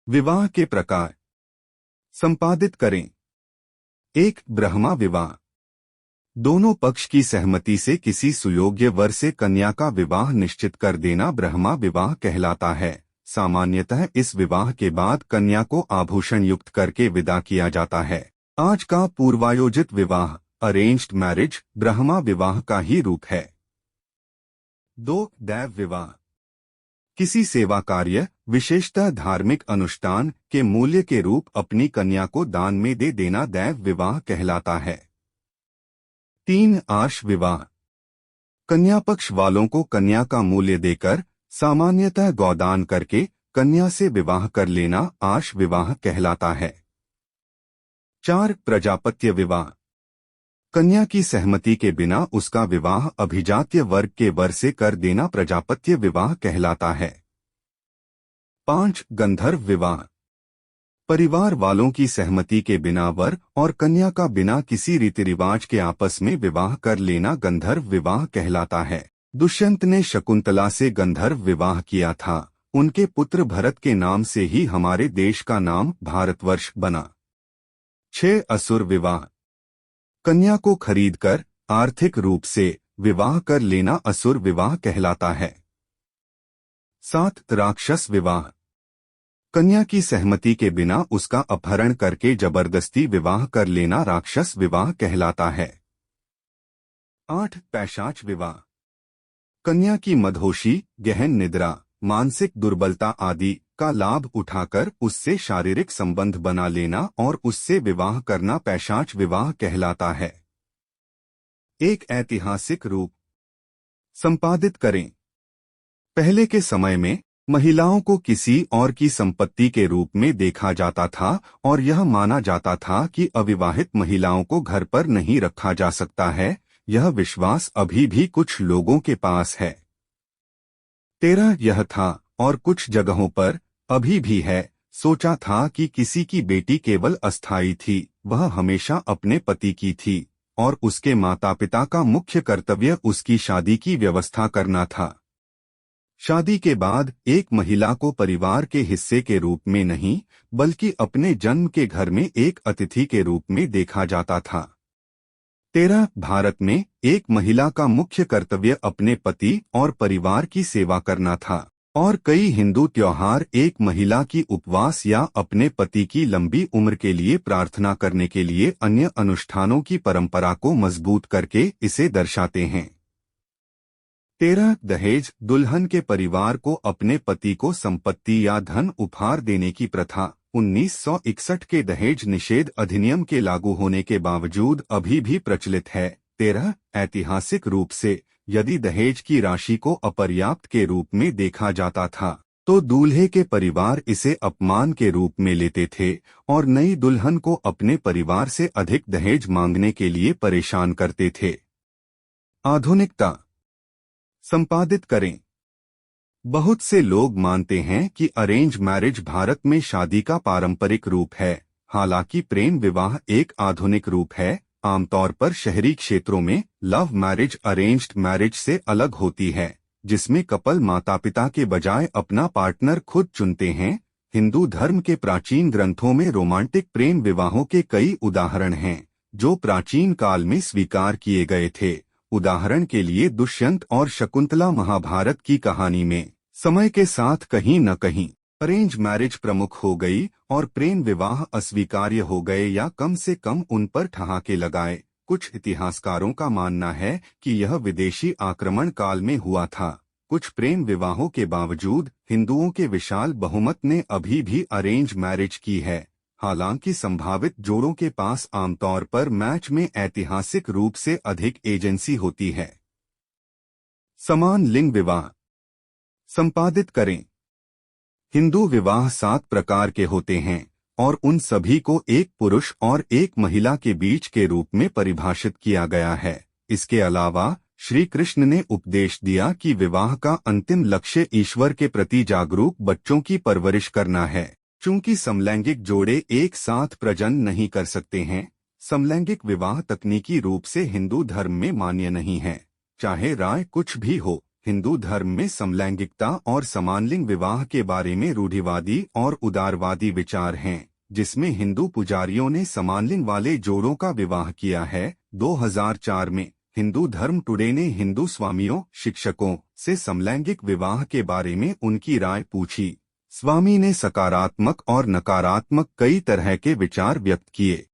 विवाह के प्रकार संपादित करें। 1. ब्रह्मा विवाह। दोनों पक्ष की सहमति से किसी सुयोग्य वर से कन्या का विवाह निश्चित कर देना ब्रह्मा विवाह कहलाता है। सामान्यतः इस विवाह के बाद कन्या को आभूषण युक्त करके विदा किया जाता है। आज का पूर्वायोजित विवाह अरेंज्ड मैरिज ब्रह्मा विवाह का ही रूप है। 2. दैव विवाह। किसी सेवा कार्य विशेषतः धार्मिक अनुष्ठान के मूल्य के रूप अपनी कन्या को दान में दे देना दैव विवाह कहलाता है। 3. आश विवाह। कन्या पक्ष वालों को कन्या का मूल्य देकर सामान्यतः गौदान करके कन्या से विवाह कर लेना आश विवाह कहलाता है। 4. प्रजापत्य विवाह। कन्या की सहमति के बिना उसका विवाह अभिजात्य वर्ग के वर से कर देना प्रजापत्य विवाह कहलाता है। 5. गंधर्व विवाह। परिवार वालों की सहमति के बिना वर और कन्या का बिना किसी रीति रिवाज के आपस में विवाह कर लेना गंधर्व विवाह कहलाता है। दुष्यंत ने शकुंतला से गंधर्व विवाह किया था। उनके पुत्र भरत के नाम से ही हमारे देश का नाम भारतवर्ष बना। 6. असुर विवाह। कन्या को खरीदकर आर्थिक रूप से विवाह कर लेना असुर विवाह कहलाता है। 7. राक्षस विवाह। कन्या की सहमति के बिना उसका अपहरण करके जबरदस्ती विवाह कर लेना राक्षस विवाह कहलाता है। 8. पैशाच विवाह। कन्या की मदहोशी, गहन निद्रा, मानसिक दुर्बलता आदि का लाभ उठाकर उससे शारीरिक संबंध बना लेना और उससे विवाह करना पैशाच विवाह कहलाता है। एक ऐतिहासिक रूप संपादित करें। पहले के समय में महिलाओं को किसी और की संपत्ति के रूप में देखा जाता था और यह माना जाता था कि अविवाहित महिलाओं को घर पर नहीं रखा जा सकता है। यह विश्वास अभी भी कुछ लोगों के पास है। 13. यह था और कुछ जगहों पर अभी भी है, सोचा था कि किसी की बेटी केवल अस्थायी थी, वह हमेशा अपने पति की थी और उसके माता पिता का मुख्य कर्तव्य उसकी शादी की व्यवस्था करना था। शादी के बाद एक महिला को परिवार के हिस्से के रूप में नहीं बल्कि अपने जन्म के घर में एक अतिथि के रूप में देखा जाता था। 13. भारत में एक महिला का मुख्य कर्तव्य अपने पति और परिवार की सेवा करना था और कई हिंदू त्योहार एक महिला की उपवास या अपने पति की लंबी उम्र के लिए प्रार्थना करने के लिए अन्य अनुष्ठानों की परंपरा को मजबूत करके इसे दर्शाते हैं। 13. दहेज। दुल्हन के परिवार को अपने पति को संपत्ति या धन उपहार देने की प्रथा 1961 के दहेज निषेध अधिनियम के लागू होने के बावजूद अभी भी प्रचलित है। 13. ऐतिहासिक रूप से यदि दहेज की राशि को अपर्याप्त के रूप में देखा जाता था तो दूल्हे के परिवार इसे अपमान के रूप में लेते थे और नई दुल्हन को अपने परिवार से अधिक दहेज मांगने के लिए परेशान करते थे। आधुनिकता संपादित करें। बहुत से लोग मानते हैं कि अरेंज मैरिज भारत में शादी का पारंपरिक रूप है। हालांकि प्रेम विवाह एक आधुनिक रूप है। आमतौर पर शहरी क्षेत्रों में लव मैरिज अरेंज्ड मैरिज से अलग होती है, जिसमें कपल माता पिता के बजाय अपना पार्टनर खुद चुनते हैं। हिंदू धर्म के प्राचीन ग्रंथों में रोमांटिक प्रेम विवाहों के कई उदाहरण हैं जो प्राचीन काल में स्वीकार किए गए थे। उदाहरण के लिए दुष्यंत और शकुंतला महाभारत की कहानी में समय के साथ कहीं न कहीं अरेंज मैरिज प्रमुख हो गई और प्रेम विवाह अस्वीकार्य हो गए या कम से कम उन पर ठहाके लगाए। कुछ इतिहासकारों का मानना है कि यह विदेशी आक्रमण काल में हुआ था। कुछ प्रेम विवाहों के बावजूद हिंदुओं के विशाल बहुमत ने अभी भी अरेंज मैरिज की है। हालांकि संभावित जोड़ों के पास आमतौर पर मैच में ऐतिहासिक रूप से अधिक एजेंसी होती है। समान लिंग विवाह संपादित करें। हिंदू विवाह 7 प्रकार के होते हैं और उन सभी को एक पुरुष और एक महिला के बीच के रूप में परिभाषित किया गया है। इसके अलावा श्री कृष्ण ने उपदेश दिया कि विवाह का अंतिम लक्ष्य ईश्वर के प्रति जागरूक बच्चों की परवरिश करना है। चूंकि समलैंगिक जोड़े एक साथ प्रजनन नहीं कर सकते हैं, समलैंगिक विवाह तकनीकी रूप से हिंदू धर्म में मान्य नहीं है। चाहे राय कुछ भी हो, हिंदू धर्म में समलैंगिकता और समानलिंग विवाह के बारे में रूढ़िवादी और उदारवादी विचार हैं, जिसमें हिंदू पुजारियों ने समानलिंग वाले जोड़ों का विवाह किया है। 2004 में हिंदू धर्म टुडे ने हिंदू स्वामियों शिक्षकों से समलैंगिक विवाह के बारे में उनकी राय पूछी। स्वामी ने सकारात्मक और नकारात्मक कई तरह के विचार व्यक्त किए।